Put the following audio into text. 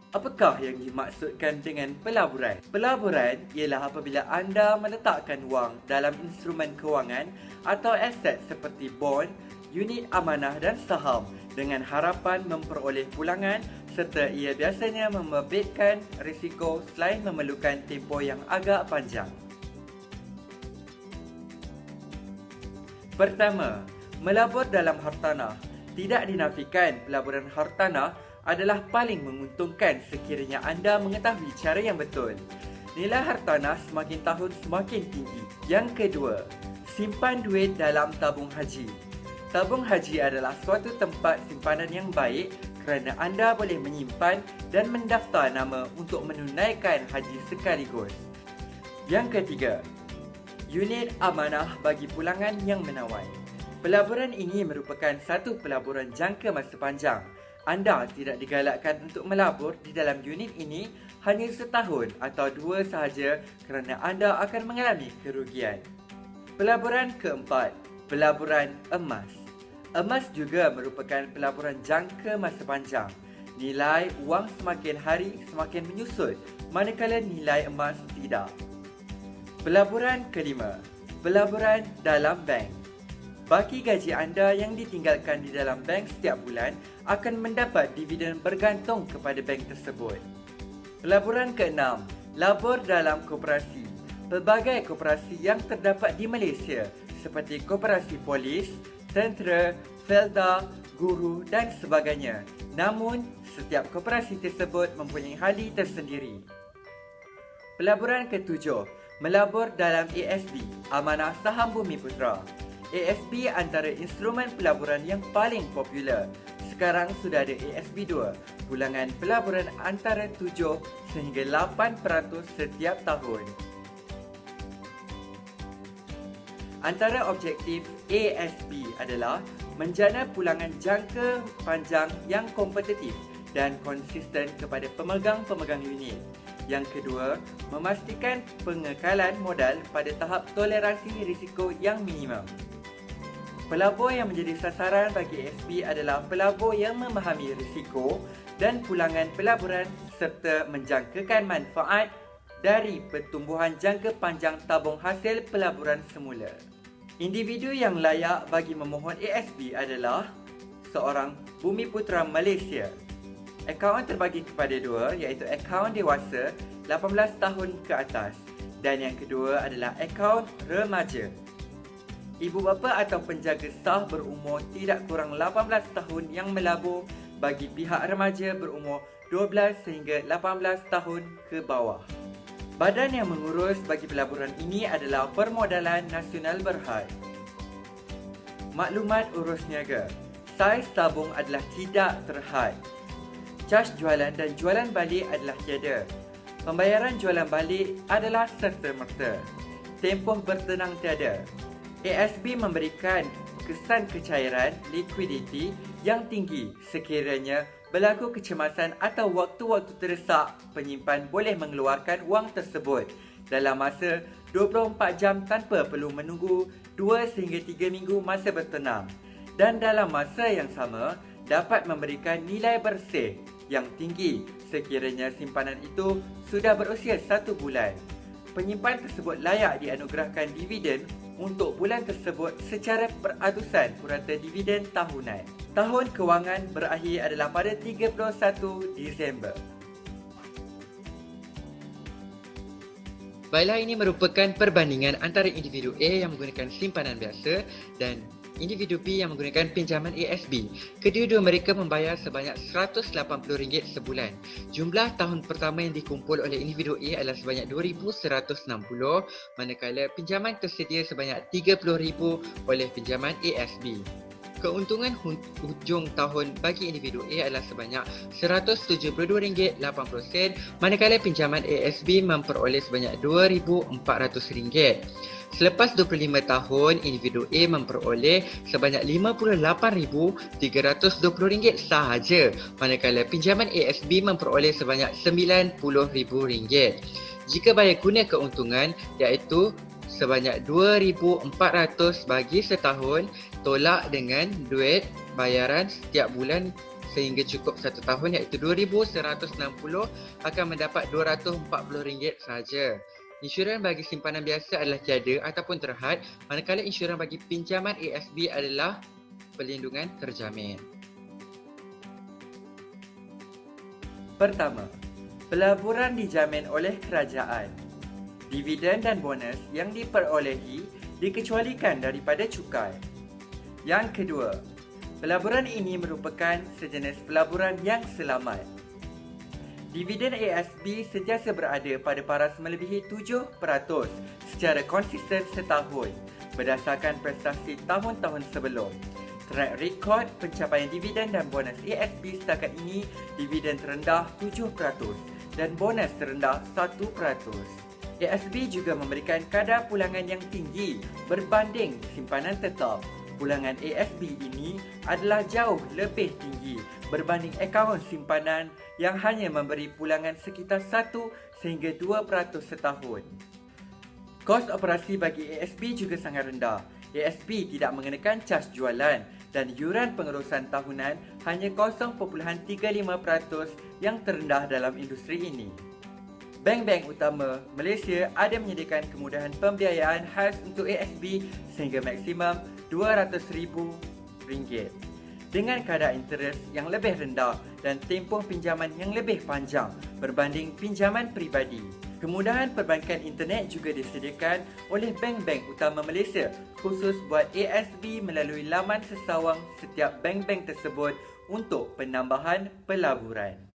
Apakah yang dimaksudkan dengan pelaburan? Pelaburan ialah apabila anda meletakkan wang dalam instrumen kewangan atau aset seperti bond, unit amanah dan saham dengan harapan memperoleh pulangan serta ia biasanya membabitkan risiko selain memerlukan tempoh yang agak panjang. Pertama, melabur dalam hartanah. Tidak dinafikan pelaburan hartanah adalah paling menguntungkan sekiranya anda mengetahui cara yang betul. Nilai hartanah semakin tahun semakin tinggi. Yang kedua, simpan duit dalam tabung haji. Tabung haji adalah suatu tempat simpanan yang baik kerana anda boleh menyimpan dan mendaftar nama untuk menunaikan haji sekaligus. Yang ketiga, unit amanah bagi pulangan yang menawan. Pelaburan ini merupakan satu pelaburan jangka masa panjang. Anda tidak digalakkan untuk melabur di dalam unit ini hanya setahun atau dua sahaja kerana anda akan mengalami kerugian. Pelaburan keempat, pelaburan emas. Emas juga merupakan pelaburan jangka masa panjang. Nilai wang semakin hari semakin menyusut, manakala nilai emas tidak. Pelaburan kelima, pelaburan dalam bank. Baki gaji anda yang ditinggalkan di dalam bank setiap bulan akan mendapat dividen bergantung kepada bank tersebut. Pelaburan keenam, labur dalam koperasi. Pelbagai koperasi yang terdapat di Malaysia seperti koperasi polis, tentera, felda, guru dan sebagainya. Namun, setiap koperasi tersebut mempunyai hali tersendiri. Pelaburan ketujuh, melabur dalam ASB, Amanah Saham Bumiputera. ASB antara instrumen pelaburan yang paling popular. Sekarang sudah ada ASB 2, pulangan pelaburan antara 7 sehingga 8% setiap tahun. Antara objektif ASB adalah menjana pulangan jangka panjang yang kompetitif dan konsisten kepada pemegang-pemegang unit. Yang kedua, memastikan pengekalan modal pada tahap tolerasi risiko yang minimum. Pelabur yang menjadi sasaran bagi ASB adalah pelabur yang memahami risiko dan pulangan pelaburan serta menjangkakan manfaat dari pertumbuhan jangka panjang tabung hasil pelaburan semula. Individu yang layak bagi memohon ASB adalah seorang Bumiputera Malaysia. Akaun terbagi kepada dua, iaitu akaun dewasa 18 tahun ke atas dan yang kedua adalah akaun remaja. Ibu bapa atau penjaga sah berumur tidak kurang 18 tahun yang melabur bagi pihak remaja berumur 12 sehingga 18 tahun ke bawah. Badan yang mengurus bagi pelaburan ini adalah Permodalan Nasional Berhad. Maklumat urus niaga. Saiz tabung adalah tidak terhad. Caj jualan dan jualan balik adalah tiada. Pembayaran jualan balik adalah serta-merta. Tempoh bertenang tiada. ASB memberikan kesan kecairan likuiditi yang tinggi sekiranya berlaku kecemasan atau waktu-waktu terdesak, penyimpan boleh mengeluarkan wang tersebut dalam masa 24 jam tanpa perlu menunggu 2 sehingga 3 minggu masa bertenang dan dalam masa yang sama dapat memberikan nilai bersih yang tinggi sekiranya simpanan itu sudah berusia 1 bulan. Penyimpan tersebut layak dianugerahkan dividen untuk bulan tersebut secara peratusan purata dividen tahunan. Tahun kewangan berakhir adalah pada 31 Disember. Baiklah, ini merupakan perbandingan antara individu A yang menggunakan simpanan biasa dan individu B yang menggunakan pinjaman ASB. Kedua-dua mereka membayar sebanyak RM180 sebulan. Jumlah tahun pertama yang dikumpul oleh individu A adalah sebanyak 2,160, manakala pinjaman tersedia sebanyak 30,000 oleh pinjaman ASB. Keuntungan hujung tahun bagi individu A adalah sebanyak RM172.80, manakala pinjaman ASB memperoleh sebanyak RM2,400. Selepas 25 tahun, individu A memperoleh sebanyak RM58,320 sahaja, manakala pinjaman ASB memperoleh sebanyak RM90,000. Jika bayar guna keuntungan, iaitu sebanyak RM2,400 bagi setahun, tolak dengan duit bayaran setiap bulan sehingga cukup 1 tahun iaitu RM2,160 akan mendapat RM240 sahaja. Insurans bagi simpanan biasa adalah tiada ataupun terhad, manakala insurans bagi pinjaman ASB adalah perlindungan terjamin. Pertama, pelaburan dijamin oleh kerajaan. Dividen dan bonus yang diperolehi dikecualikan daripada cukai. Yang kedua, pelaburan ini merupakan sejenis pelaburan yang selamat. Dividen ASB sentiasa berada pada paras melebihi 7% secara konsisten setahun berdasarkan prestasi tahun-tahun sebelum. Track rekod pencapaian dividen dan bonus ASB setakat ini, dividen terendah 7% dan bonus terendah 1%. ASB juga memberikan kadar pulangan yang tinggi berbanding simpanan tetap. Pulangan ASB ini adalah jauh lebih tinggi berbanding akaun simpanan yang hanya memberi pulangan sekitar 1 sehingga 2% setahun. Kos operasi bagi ASB juga sangat rendah. ASB tidak mengenakan caj jualan dan yuran pengurusan tahunan hanya 0.35% yang terendah dalam industri ini. Bank-bank utama Malaysia ada menyediakan kemudahan pembiayaan khas untuk ASB sehingga maksimum RM200,000 dengan kadar interes yang lebih rendah dan tempoh pinjaman yang lebih panjang berbanding pinjaman peribadi. Kemudahan perbankan internet juga disediakan oleh bank-bank utama Malaysia khusus buat ASB melalui laman sesawang setiap bank-bank tersebut untuk penambahan pelaburan.